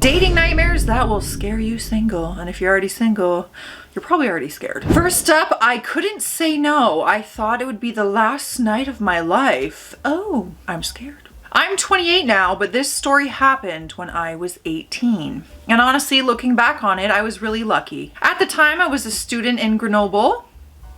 Dating nightmares that will scare you single. And if you're already single, you're probably already scared. First up, I couldn't say no. I thought it would be the last night of my life. Oh, I'm scared. I'm 28 now, but this story happened when I was 18. And honestly, looking back on it, I was really lucky. At the time, I was a student in Grenoble.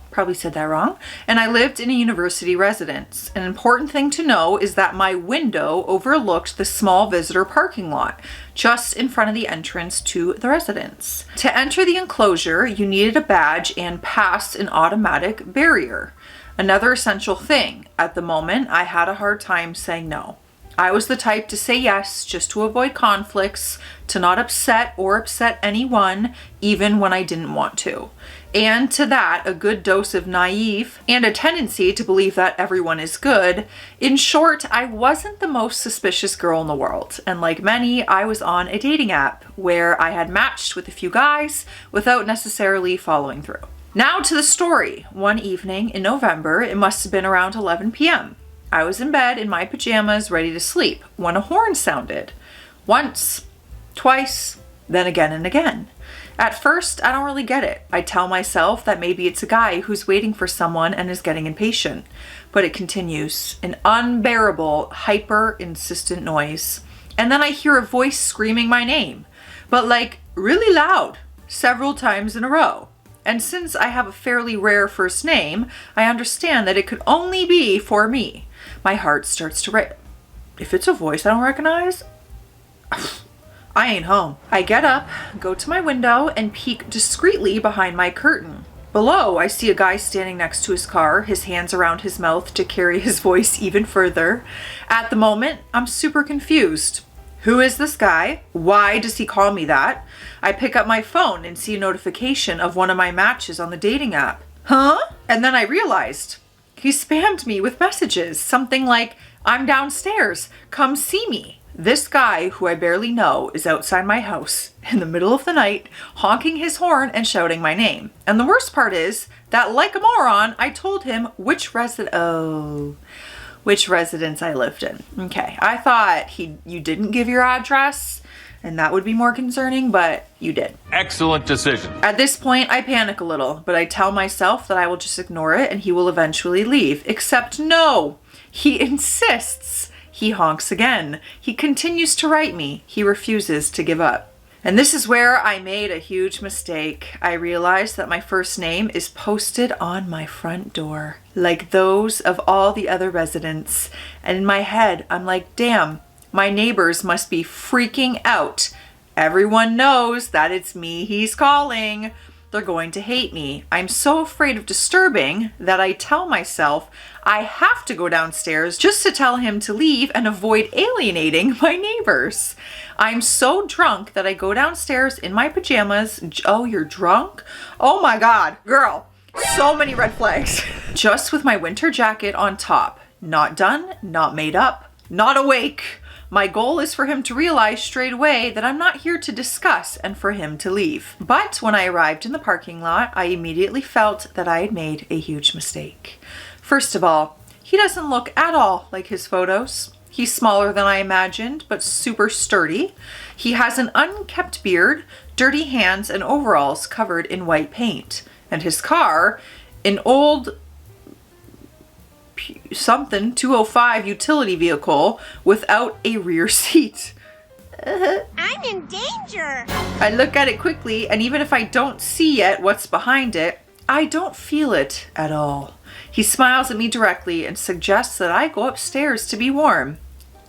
Probably said that wrong. And I lived in a university residence. An important thing to know is that my window overlooked the small visitor parking lot, just in front of the entrance to the residence. To enter the enclosure, you needed a badge and passed an automatic barrier. Another essential thing, at the moment, I had a hard time saying no. I was the type to say yes just to avoid conflicts, to not upset or upset anyone, even when I didn't want to. And to that, a good dose of naive and a tendency to believe that everyone is good. In short, I wasn't the most suspicious girl in the world. And like many, I was on a dating app where I had matched with a few guys without necessarily following through. Now to the story. One evening in November, it must have been around 11 p.m. I was in bed in my pajamas ready to sleep when a horn sounded. Once, twice, then again and again. At first, I don't really get it. I tell myself that maybe it's a guy who's waiting for someone and is getting impatient. But it continues, an unbearable, hyper-insistent noise. And then I hear a voice screaming my name, but like really loud, several times in a row. And since I have a fairly rare first name, I understand that it could only be for me. My heart starts to race. If it's a voice I don't recognize, I ain't home. I get up, go to my window, and peek discreetly behind my curtain. Below, I see a guy standing next to his car, his hands around his mouth to carry his voice even further. At the moment, I'm super confused. Who is this guy? Why does he call me that? I pick up my phone and see a notification of one of my matches on the dating app. Huh? And then I realized he spammed me with messages, something like, I'm downstairs, come see me. This guy, who I barely know, is outside my house in the middle of the night, honking his horn and shouting my name. And the worst part is that, like a moron, I told him which residence I lived in. Okay, I thought you didn't give your address, and that would be more concerning, but you did. Excellent decision. At this point, I panic a little, but I tell myself that I will just ignore it and he will eventually leave. Except no, he insists. He honks again. He continues to write me. He refuses to give up. And this is where I made a huge mistake. I realized that my first name is posted on my front door, like those of all the other residents. And in my head, I'm like, damn, my neighbors must be freaking out. Everyone knows that it's me he's calling. They're going to hate me. I'm so afraid of disturbing that I tell myself I have to go downstairs just to tell him to leave and avoid alienating my neighbors. I'm so drunk that I go downstairs in my pajamas. Oh, you're drunk? Oh my God, girl, so many red flags. Just with my winter jacket on top. Not done, not made up, not awake. My goal is for him to realize straight away that I'm not here to discuss and for him to leave. But when I arrived in the parking lot, I immediately felt that I had made a huge mistake. First of all, he doesn't look at all like his photos. He's smaller than I imagined, but super sturdy. He has an unkempt beard, dirty hands, and overalls covered in white paint. And his car, an old something 205 utility vehicle without a rear seat. I'm in danger. I look at it quickly, and even if I don't see yet what's behind it, I don't feel it at all. He smiles at me directly and suggests that I go upstairs to be warm.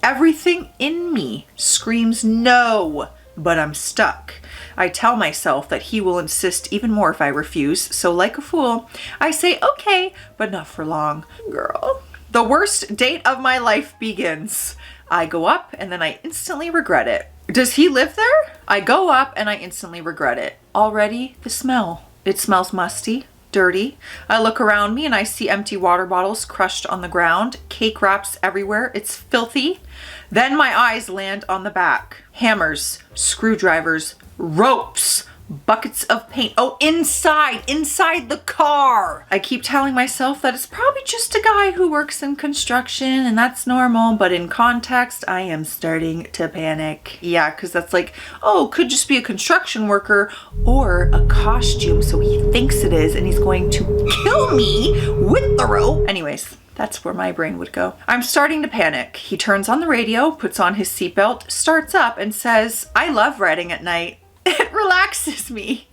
Everything in me screams no, but I'm stuck. I tell myself that he will insist even more if I refuse, so like a fool, I say okay, but not for long. Girl. The worst date of my life begins. I go up and then I instantly regret it. Does he live there? I go up and I instantly regret it. Already the smell. It smells musty, dirty. I look around me and I see empty water bottles crushed on the ground, cake wraps everywhere. It's filthy. Then my eyes land on the back. Hammers, screwdrivers, ropes, buckets of paint. Oh, inside the car. I keep telling myself that it's probably just a guy who works in construction and that's normal, but in context, I am starting to panic. Yeah, because that's like, oh, could just be a construction worker or a costume, so he thinks it is, and he's going to kill me with the rope. Anyways, that's where my brain would go. I'm starting to panic. He turns on the radio, puts on his seatbelt, starts up, and says, I love riding at night. It relaxes me.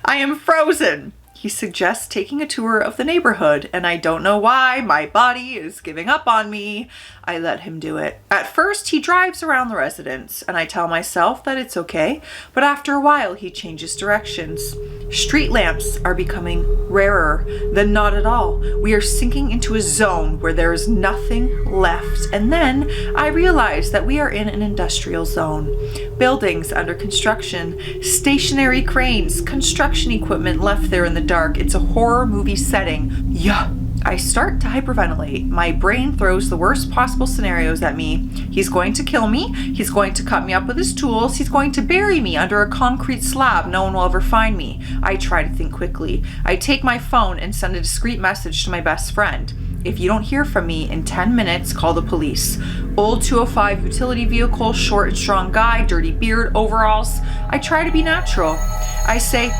I am frozen. He suggests taking a tour of the neighborhood, and I don't know why my body is giving up on me. I let him do it. At first, he drives around the residence, and I tell myself that it's okay, but after a while, he changes directions. Street lamps are becoming rarer than not at all. We are sinking into a zone where there is nothing left, and then I realize that we are in an industrial zone. Buildings under construction, stationary cranes, construction equipment left there in the dark. It's a horror movie setting. Yeah. I start to hyperventilate. My brain throws the worst possible scenarios at me. He's going to kill me. He's going to cut me up with his tools. He's going to bury me under a concrete slab. No one will ever find me. I try to think quickly. I take my phone and send a discreet message to my best friend. If you don't hear from me in 10 minutes, call the police. Old 205 utility vehicle, short and strong guy, dirty beard, overalls. I try to be natural. I say,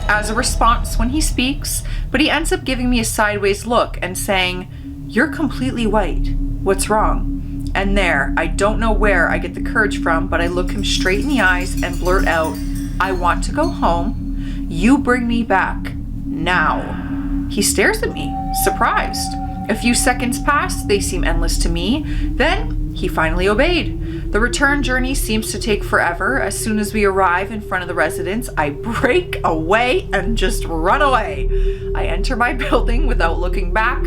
as a response when he speaks, but he ends up giving me a sideways look and saying, you're completely white. What's wrong? And there, I don't know where I get the courage from, but I look him straight in the eyes and blurt out, I want to go home. You bring me back. Now. He stares at me, surprised. A few seconds pass, they seem endless to me. Then he finally obeyed. The return journey seems to take forever. As soon as we arrive in front of the residence, I break away and just run away. I enter my building without looking back,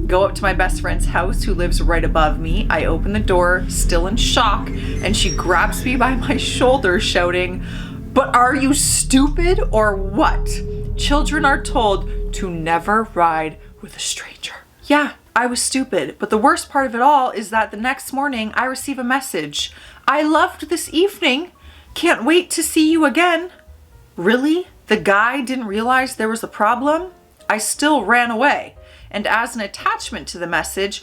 go up to my best friend's house who lives right above me. I open the door, still in shock, and she grabs me by my shoulder shouting, but are you stupid or what? Children are told to never ride with a stranger. Yeah, I was stupid, but the worst part of it all is that the next morning I receive a message. I loved this evening. Can't wait to see you again. Really? The guy didn't realize there was a problem? I still ran away. And as an attachment to the message,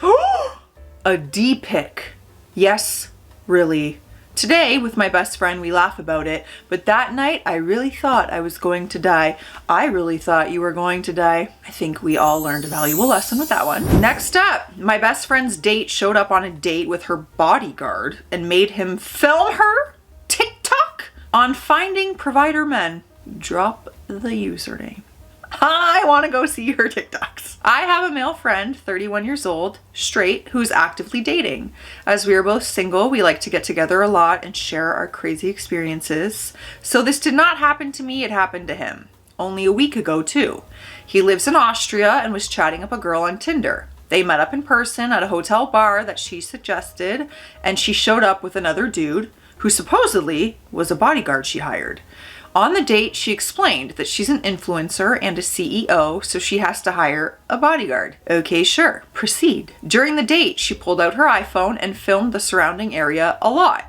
a D-pic. Yes, really. Today, with my best friend, we laugh about it, but that night, I really thought I was going to die. I really thought you were going to die. I think we all learned a valuable lesson with that one. Next up, my best friend's date showed up on a date with her bodyguard and made him film her TikTok on finding provider men. Drop the username. I want to go see her TikToks. I have a male friend, 31 years old, straight, who's actively dating. As we are both single, we like to get together a lot and share our crazy experiences. So this did not happen to me, it happened to him. Only a week ago, too. He lives in Austria and was chatting up a girl on Tinder. They met up in person at a hotel bar that she suggested, and she showed up with another dude who supposedly was a bodyguard she hired. On the date, she explained that she's an influencer and a CEO, so she has to hire a bodyguard. Okay, sure, proceed. During the date, she pulled out her iPhone and filmed the surrounding area a lot.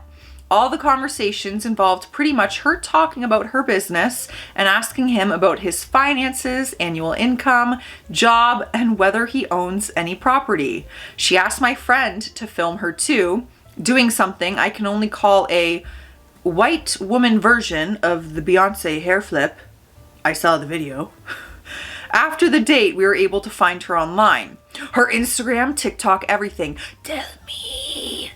All the conversations involved pretty much her talking about her business and asking him about his finances, annual income, job, and whether he owns any property. She asked my friend to film her too, doing something I can only call a white woman version of the Beyonce hair flip. I saw the video. After the date, we were able to find her online. Her Instagram, TikTok, everything. Tell me.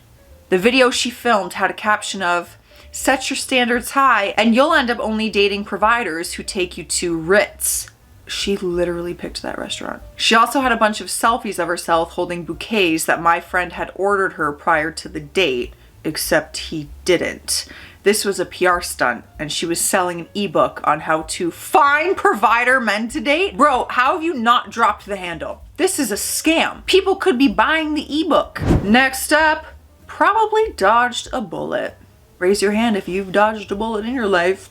The video she filmed had a caption of, set your standards high and you'll end up only dating providers who take you to Ritz. She literally picked that restaurant. She also had a bunch of selfies of herself holding bouquets that my friend had ordered her prior to the date, except he didn't. This was a PR stunt, and she was selling an ebook on how to find provider men to date. Bro, how have you not dropped the handle? This is a scam. People could be buying the ebook. Next up, probably dodged a bullet. Raise your hand if you've dodged a bullet in your life.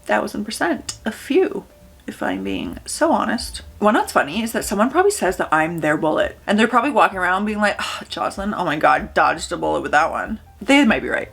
1000%. A few, if I'm being so honest. Well, what's funny is that someone probably says that I'm their bullet, and they're probably walking around being like, oh, Jocelyn, oh my God, dodged a bullet with that one. They might be right.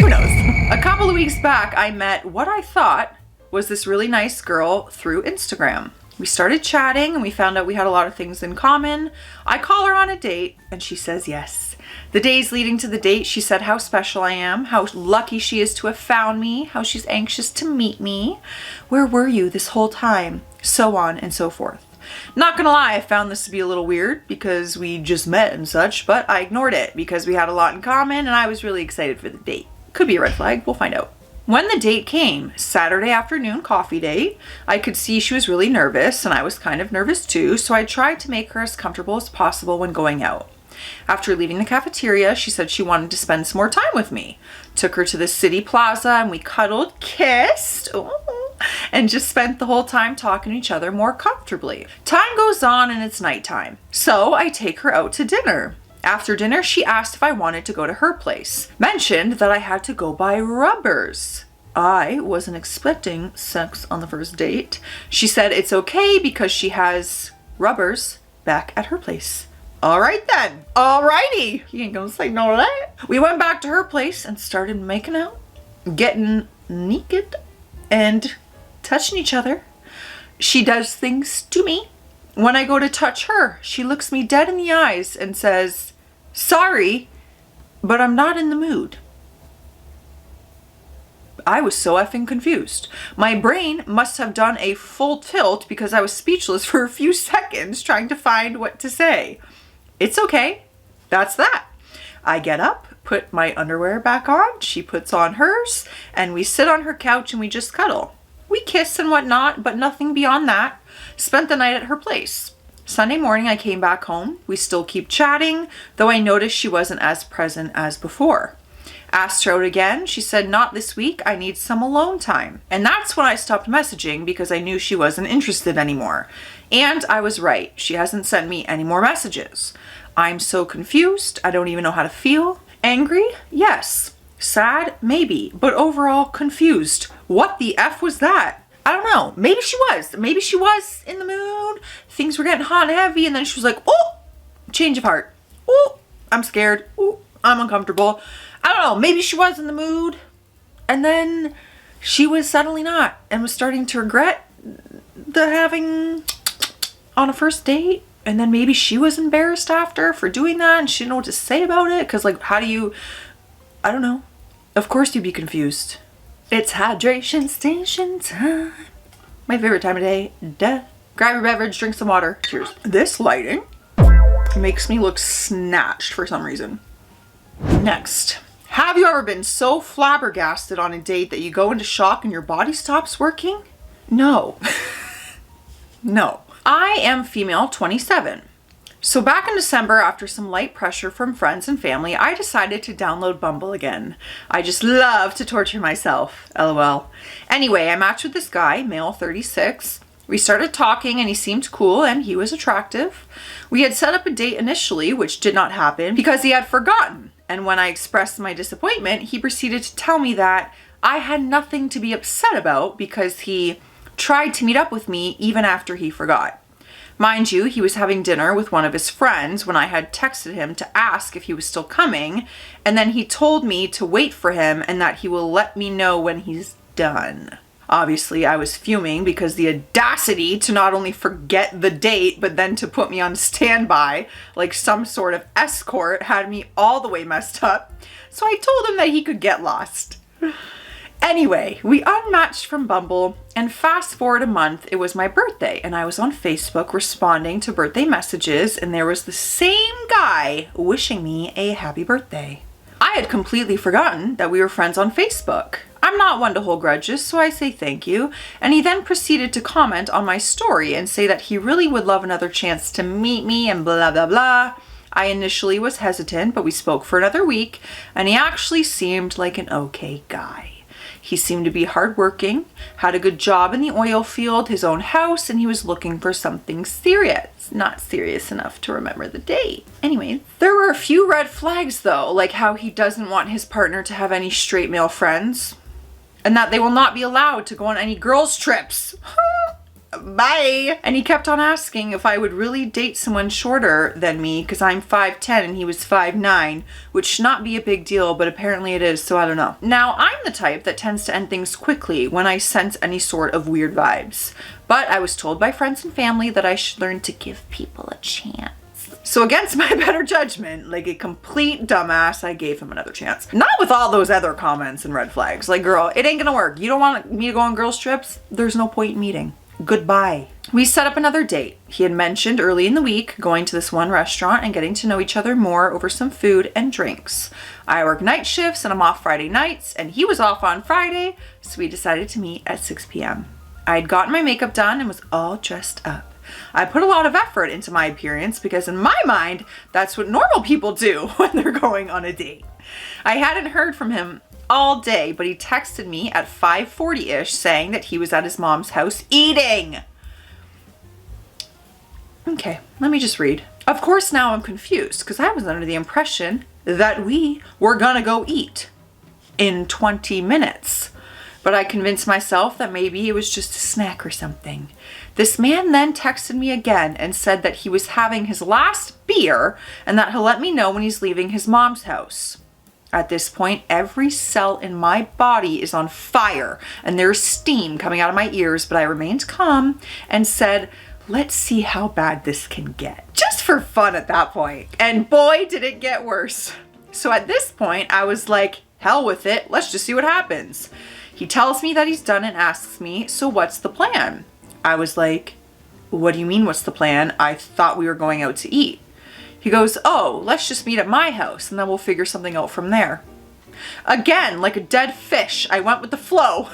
Who knows? A couple couple of weeks back, I met what I thought was this really nice girl through Instagram. We started chatting and we found out we had a lot of things in common. I call her on a date and she says yes. The days leading to the date, she said how special I am, how lucky she is to have found me, how she's anxious to meet me. Where were you this whole time? So on and so forth. Not gonna lie, I found this to be a little weird because we just met and such, but I ignored it because we had a lot in common and I was really excited for the date. Could be a red flag, we'll find out. When the date came, Saturday afternoon coffee date, I could see she was really nervous and I was kind of nervous too, so I tried to make her as comfortable as possible when going out. After leaving the cafeteria, she said she wanted to spend some more time with me. Took her to the city plaza and we cuddled, kissed, and just spent the whole time talking to each other more comfortably. Time goes on and it's nighttime, so I take her out to dinner. After dinner, she asked if I wanted to go to her place. Mentioned that I had to go buy rubbers. I wasn't expecting sex on the first date. She said it's okay because she has rubbers back at her place. All right then. Alrighty. You ain't gonna say no to that. We went back to her place and started making out, getting naked and touching each other. She does things to me. When I go to touch her, she looks me dead in the eyes and says, "Sorry, but I'm not in the mood." I was so effing confused. My brain must have done a full tilt because I was speechless for a few seconds trying to find what to say. It's okay. That's that. I get up, put my underwear back on, she puts on hers, and we sit on her couch and we just cuddle. We kiss and whatnot, but nothing beyond that. Spent the night at her place. Sunday morning I came back home. We still keep chatting, though I noticed she wasn't as present as before. Asked her out again. She said, "Not this week. I need some alone time." And that's when I stopped messaging because I knew she wasn't interested anymore. And I was right. She hasn't sent me any more messages. I'm so confused. I don't even know how to feel. Angry? Yes. Sad? Maybe. But overall confused. What the F was that? I don't know. Maybe she was. Maybe she was in the mood. Things were getting hot and heavy and then she was like, "Oh, change of heart. Oh, I'm scared. Oh, I'm uncomfortable." I don't know. Maybe she was in the mood. And then she was suddenly not and was starting to regret the having on a first date. And then maybe she was embarrassed after for doing that and she didn't know what to say about it. Cause like, how do you, I don't know. Of course you'd be confused. It's hydration station time. My favorite time of day. Duh. Grab your beverage, drink some water. Cheers. This lighting makes me look snatched for some reason. Next. Have you ever been so flabbergasted on a date that you go into shock and your body stops working? No. No. I am female, 27. So back in December, after some light pressure from friends and family, I decided to download Bumble again. I just love to torture myself, LOL. Anyway, I matched with this guy, male 36. We started talking and he seemed cool and he was attractive. We had set up a date initially, which did not happen because he had forgotten. And when I expressed my disappointment, he proceeded to tell me that I had nothing to be upset about because he tried to meet up with me even after he forgot. Mind you, he was having dinner with one of his friends when I had texted him to ask if he was still coming, and then he told me to wait for him and that he will let me know when he's done. Obviously, I was fuming because the audacity to not only forget the date, but then to put me on standby like some sort of escort had me all the way messed up. So I told him that he could get lost. Anyway, we unmatched from Bumble, and fast forward a month, it was my birthday, and I was on Facebook responding to birthday messages, and there was the same guy wishing me a happy birthday. I had completely forgotten that we were friends on Facebook. I'm not one to hold grudges, so I say thank you, and he then proceeded to comment on my story and say that he really would love another chance to meet me and blah blah blah. I initially was hesitant, but we spoke for another week, and he actually seemed like an okay guy. He seemed to be hardworking, had a good job in the oil field, his own house, and he was looking for something serious. Not serious enough to remember the date. Anyway, there were a few red flags though, like how he doesn't want his partner to have any straight male friends, and that they will not be allowed to go on any girls' trips. bye. And he kept on asking if I would really date someone shorter than me because I'm 5'10" and he was 5'9", which should not be a big deal, but apparently it is, so I don't know. Now, I'm the type that tends to end things quickly when I sense any sort of weird vibes, but I was told by friends and family that I should learn to give people a chance. So against my better judgment, like a complete dumbass, I gave him another chance. Not with all those other comments and red flags. Like, girl, it ain't gonna work. You don't want me to go on girls' trips? There's no point in meeting. Goodbye. We set up another date. He had mentioned early in the week going to this one restaurant and getting to know each other more over some food and drinks. I work night shifts and I'm off Friday nights, and he was off on Friday, so we decided to meet at 6 p.m. I'd gotten my makeup done and was all dressed up. I put a lot of effort into my appearance because in my mind, that's what normal people do when they're going on a date. I hadn't heard from him all day, but he texted me at 5:40-ish saying that he was at his mom's house eating. Okay, let me just read. Of course, now I'm confused because I was under the impression that we were gonna go eat in 20 minutes. But I convinced myself that maybe it was just a snack or something. This man then texted me again and said that he was having his last beer and that he'll let me know when he's leaving his mom's house. At this point, every cell in my body is on fire and there's steam coming out of my ears, but I remained calm and said, let's see how bad this can get. Just for fun at that point. And boy, did it get worse. So at this point, I was like, hell with it. Let's just see what happens. He tells me that he's done and asks me, so what's the plan? I was like, what do you mean what's the plan? I thought we were going out to eat. He goes, oh, let's just meet at my house and then we'll figure something out from there. Again, like a dead fish, I went with the flow.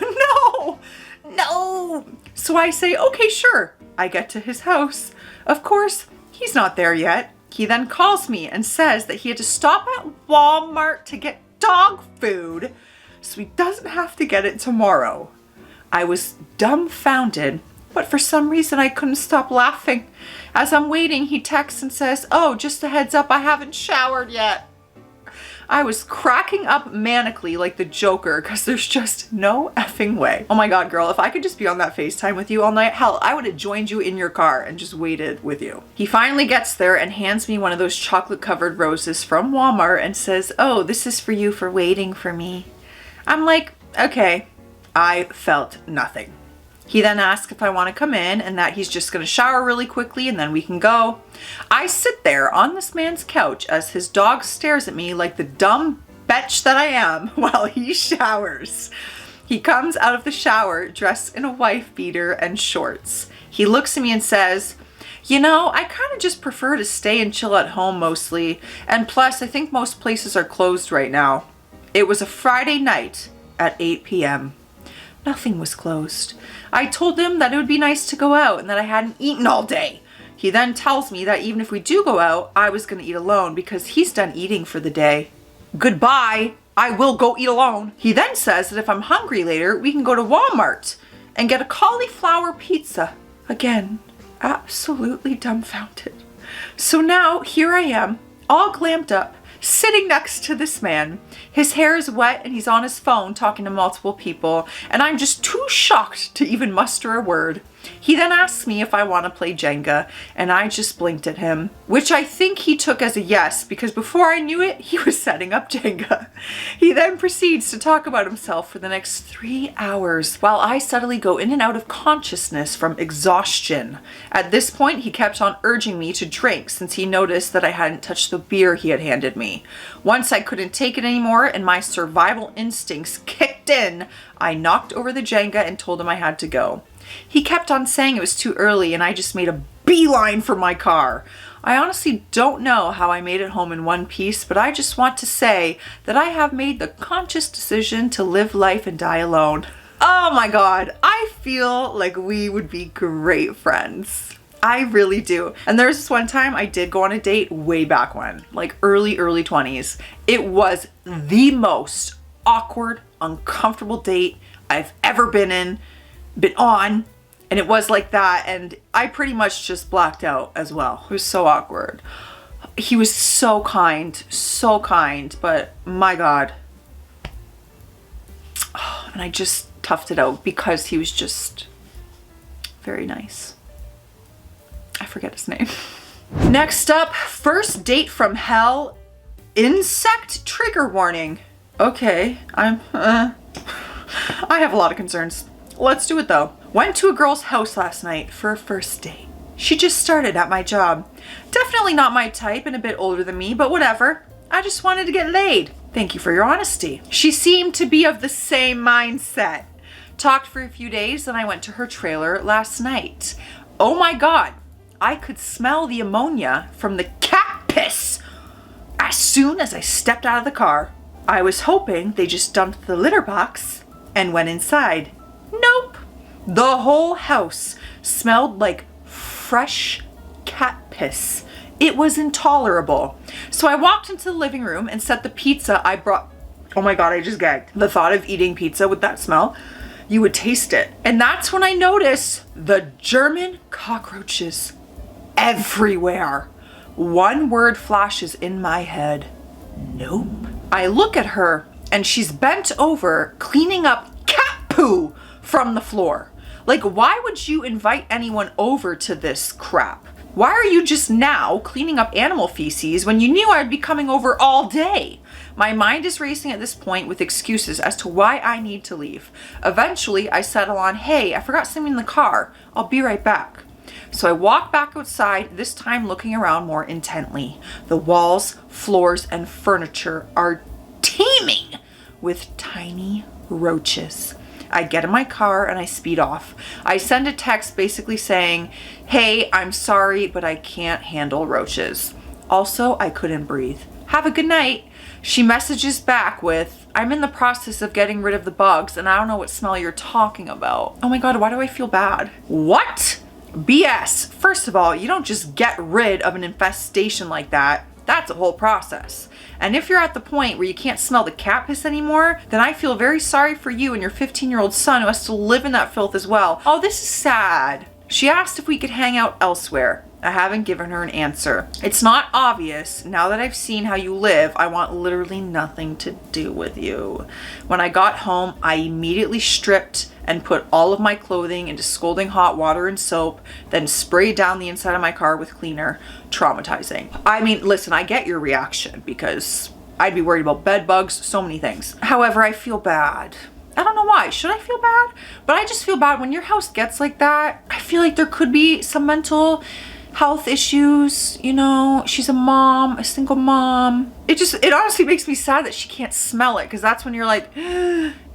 No. So I say, okay, sure. I get to his house. Of course, he's not there yet. He then calls me and says that he had to stop at Walmart to get dog food so he doesn't have to get it tomorrow. I was dumbfounded, but for some reason I couldn't stop laughing. As I'm waiting, he texts and says, oh, just a heads up, I haven't showered yet. I was cracking up manically like the Joker because there's just no effing way. Oh my God, girl, if I could just be on that FaceTime with you all night, hell, I would have joined you in your car and just waited with you. He finally gets there and hands me one of those chocolate covered roses from Walmart and says, oh, this is for you for waiting for me. I'm like, okay. I felt nothing. He then asks if I want to come in and that he's just going to shower really quickly and then we can go. I sit there on this man's couch as his dog stares at me like the dumb bitch that I am while he showers. He comes out of the shower dressed in a wife beater and shorts. He looks at me and says, you know, I kind of just prefer to stay and chill at home mostly. And plus, I think most places are closed right now. It was a Friday night at 8 p.m. Nothing was closed. I told him that it would be nice to go out and that I hadn't eaten all day. He then tells me that even if we do go out, I was going to eat alone because he's done eating for the day. Goodbye. I will go eat alone. He then says that if I'm hungry later, we can go to Walmart and get a cauliflower pizza. Again, absolutely dumbfounded. So now here I am, all glammed up, sitting next to this man. His hair is wet and he's on his phone talking to multiple people, and I'm just too shocked to even muster a word. He then asks me if I want to play Jenga, and I just blinked at him, which I think he took as a yes because before I knew it, he was setting up Jenga. He then proceeds to talk about himself for the next 3 hours while I subtly go in and out of consciousness from exhaustion. At this point, he kept on urging me to drink since he noticed that I hadn't touched the beer he had handed me. Once I couldn't take it anymore and my survival instincts kicked in, I knocked over the Jenga and told him I had to go. He kept on saying it was too early and I just made a beeline for my car. I honestly don't know how I made it home in one piece, but I just want to say that I have made the conscious decision to live life and die alone. Oh my God, I feel like we would be great friends. I really do. And there's this one time I did go on a date way back when, like early 20s. It was the most awkward, uncomfortable date I've ever been on, and it was like that, and I pretty much just blacked out as well. It was so awkward. He was so kind, but my God. And I just toughed it out because he was just Very nice. I forget his name. Next up, first date from hell, insect trigger warning. Okay, I have a lot of concerns. Let's do it though. Went to a girl's house last night for a first date. She just started at my job. Definitely not my type and a bit older than me, but whatever. I just wanted to get laid. Thank you for your honesty. She seemed to be of the same mindset. Talked for a few days, then I went to her trailer last night. Oh my God, I could smell the ammonia from the cat piss as soon as I stepped out of the car. I was hoping they just dumped the litter box and went inside. Nope. The whole house smelled like fresh cat piss. It was intolerable. So I walked into the living room and set the pizza I brought. Oh my God, I just gagged. The thought of eating pizza with that smell, you would taste it. And that's when I noticed the German cockroaches everywhere. One word flashes in my head. Nope. I look at her and she's bent over cleaning up cat poo from the floor. Like, why would you invite anyone over to this crap? Why are you just now cleaning up animal feces when you knew I'd be coming over all day? My mind is racing at this point with excuses as to why I need to leave. Eventually, I settle on, hey, I forgot something in the car. I'll be right back. So I walk back outside, this time looking around more intently. The walls, floors, and furniture are teeming with tiny roaches. I get in my car and I speed off. I send a text basically saying, hey, I'm sorry, but I can't handle roaches. Also, I couldn't breathe. Have a good night. She messages back with, I'm in the process of getting rid of the bugs and I don't know what smell you're talking about. Oh my God, why do I feel bad? What? BS. First of all, you don't just get rid of an infestation like that. That's a whole process. And if you're at the point where you can't smell the cat piss anymore, then I feel very sorry for you and your 15-year-old son who has to live in that filth as well. Oh, this is sad. She asked if we could hang out elsewhere. I haven't given her an answer. It's not obvious. Now that I've seen how you live, I want literally nothing to do with you. When I got home, I immediately stripped and put all of my clothing into scalding hot water and soap, then sprayed down the inside of my car with cleaner. Traumatizing. I mean, listen, I get your reaction because I'd be worried about bed bugs, so many things. However, I feel bad. I don't know why. Should I feel bad? But I just feel bad when your house gets like that. I feel like there could be some mental health issues, you know. She's a mom, a single mom. It honestly makes me sad that she can't smell it, because that's when you're like,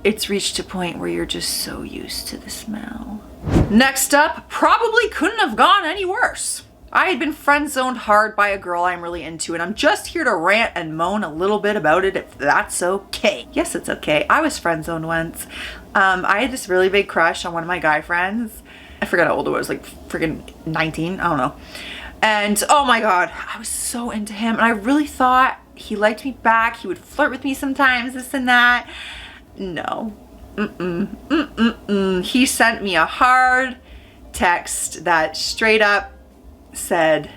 it's reached a point where you're just so used to the smell. Next up, probably couldn't have gone any worse. I had been friend zoned hard by a girl I'm really into, and I'm just here to rant and moan a little bit about it if that's okay. Yes, it's okay. I was friend zoned once. I had this really big crush on one of my guy friends. I forgot how old I was, like freaking 19, I don't know. And oh my God, I was so into him and I really thought he liked me back. He would flirt with me sometimes, this and that. No. He sent me a hard text that straight up said,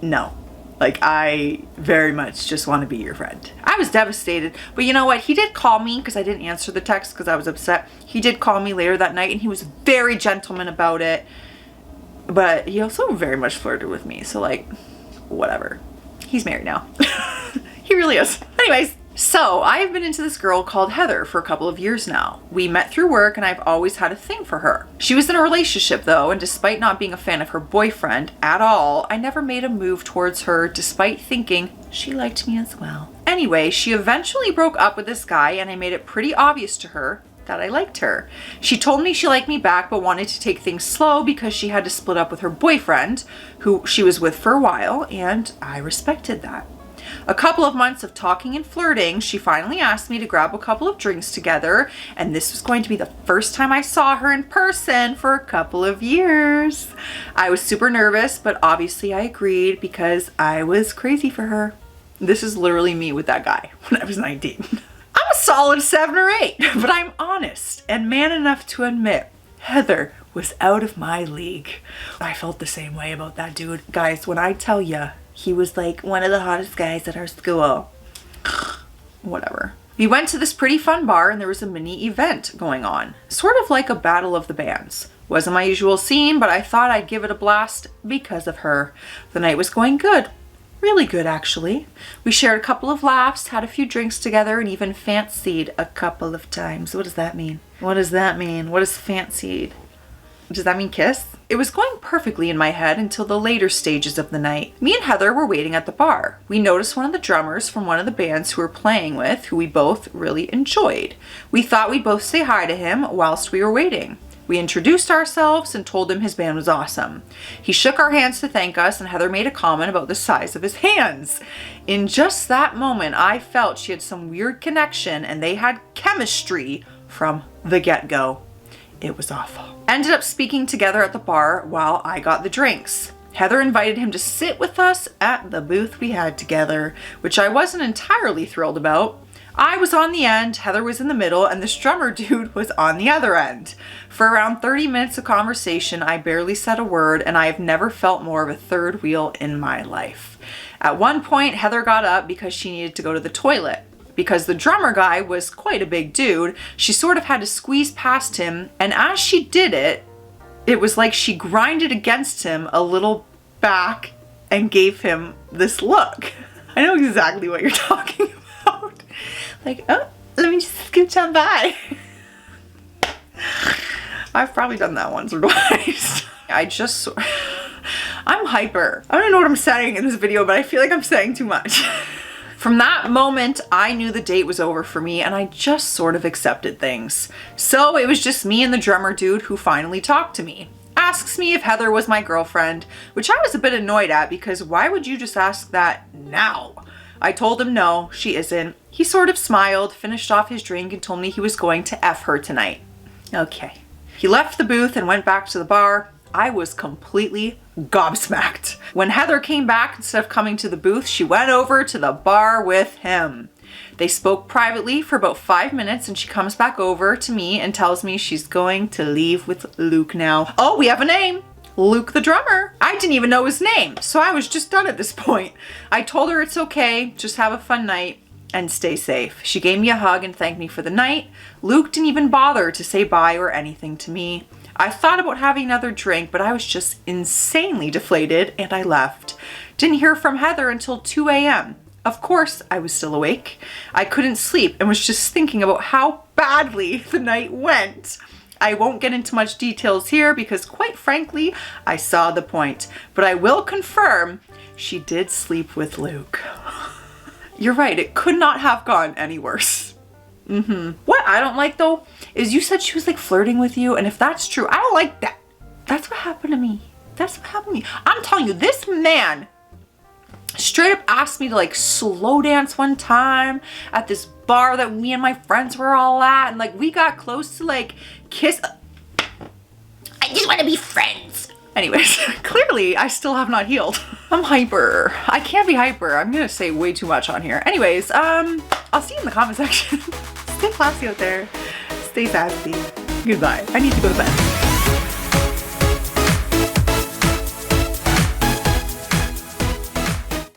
no. Like, I very much just want to be your friend. I was devastated, but you know what? He did call me because I didn't answer the text because I was upset. He did call me later that night and he was very gentleman about it, but he also very much flirted with me. So like, whatever. He's married now. He really is. Anyways, so I've been into this girl called Heather for a couple of years now. We met through work and I've always had a thing for her. She was in a relationship though, and despite not being a fan of her boyfriend at all, I never made a move towards her despite thinking she liked me as well. Anyway, she eventually broke up with this guy and I made it pretty obvious to her that I liked her. She told me she liked me back but wanted to take things slow because she had to split up with her boyfriend, who she was with for a while, and I respected that. A couple of months of talking and flirting, she finally asked me to grab a couple of drinks together, and this was going to be the first time I saw her in person for a couple of years. I was super nervous, but obviously I agreed because I was crazy for her. This is literally me with that guy when I was 19. I'm a solid 7 or 8, but I'm honest and man enough to admit Heather was out of my league. I felt the same way about that dude. Guys, when I tell ya, he was like one of the hottest guys at our school. Whatever. We went to this pretty fun bar and there was a mini event going on, sort of like a battle of the bands. Wasn't my usual scene, but I thought I'd give it a blast because of her. The night was going good. Really good, actually. We shared a couple of laughs, had a few drinks together, and even fancied a couple of times. What does that mean? What does that mean? What is fancied? Does that mean kiss? It was going perfectly in my head until the later stages of the night. Me and Heather were waiting at the bar. We noticed one of the drummers from one of the bands who we were playing with, who we both really enjoyed. We thought we'd both say hi to him whilst we were waiting. We introduced ourselves and told him his band was awesome. He shook our hands to thank us, and Heather made a comment about the size of his hands. In just that moment, I felt she had some weird connection and they had chemistry from the get-go. It was awful. Ended up speaking together at the bar while I got the drinks. Heather invited him to sit with us at the booth we had together, which I wasn't entirely thrilled about. I was on the end, Heather was in the middle, and this drummer dude was on the other end. For around 30 minutes of conversation, I barely said a word, and I have never felt more of a third wheel in my life. At one point, Heather got up because she needed to go to the toilet. Because the drummer guy was quite a big dude, she sort of had to squeeze past him, and as she did it, it was like she grinded against him a little back and gave him this look. I know exactly what you're talking about. Like, oh, let me just scooch on by. I've probably done that once or twice. I'm hyper. I don't know what I'm saying in this video, but I feel like I'm saying too much. From that moment, I knew the date was over for me and I just sort of accepted things. So it was just me and the drummer dude who finally talked to me. Asks me if Heather was my girlfriend, which I was a bit annoyed at because why would you just ask that now? I told him no, she isn't. He sort of smiled, finished off his drink and told me he was going to F her tonight. Okay. He left the booth and went back to the bar. I was completely gobsmacked. When Heather came back, instead of coming to the booth, she went over to the bar with him. They spoke privately for about 5 minutes and she comes back over to me and tells me she's going to leave with Luke now. Oh, we have a name. Luke the drummer. I didn't even know his name, so I was just done at this point. I told her it's okay, just have a fun night and stay safe. She gave me a hug and thanked me for the night. Luke didn't even bother to say bye or anything to me. I thought about having another drink, but I was just insanely deflated and I left. Didn't hear from Heather until 2 a.m. Of course, I was still awake. I couldn't sleep and was just thinking about how badly the night went. I won't get into much details here because quite frankly, I saw the point, but I will confirm she did sleep with Luke. You're right, it could not have gone any worse. What I don't like though, is you said she was like flirting with you, and if that's true, I don't like that. That's what happened to me. That's what happened to me. I'm telling you, this man straight up asked me to like slow dance one time at this bar that me and my friends were all at, and like we got close to like kiss. I just want to be friends. Anyways, clearly I still have not healed. I'm hyper. I can't be hyper. I'm gonna say way too much on here. Anyways, I'll see you in the comment section. Stay classy out there. Stay sassy. Goodbye. I need to go to bed.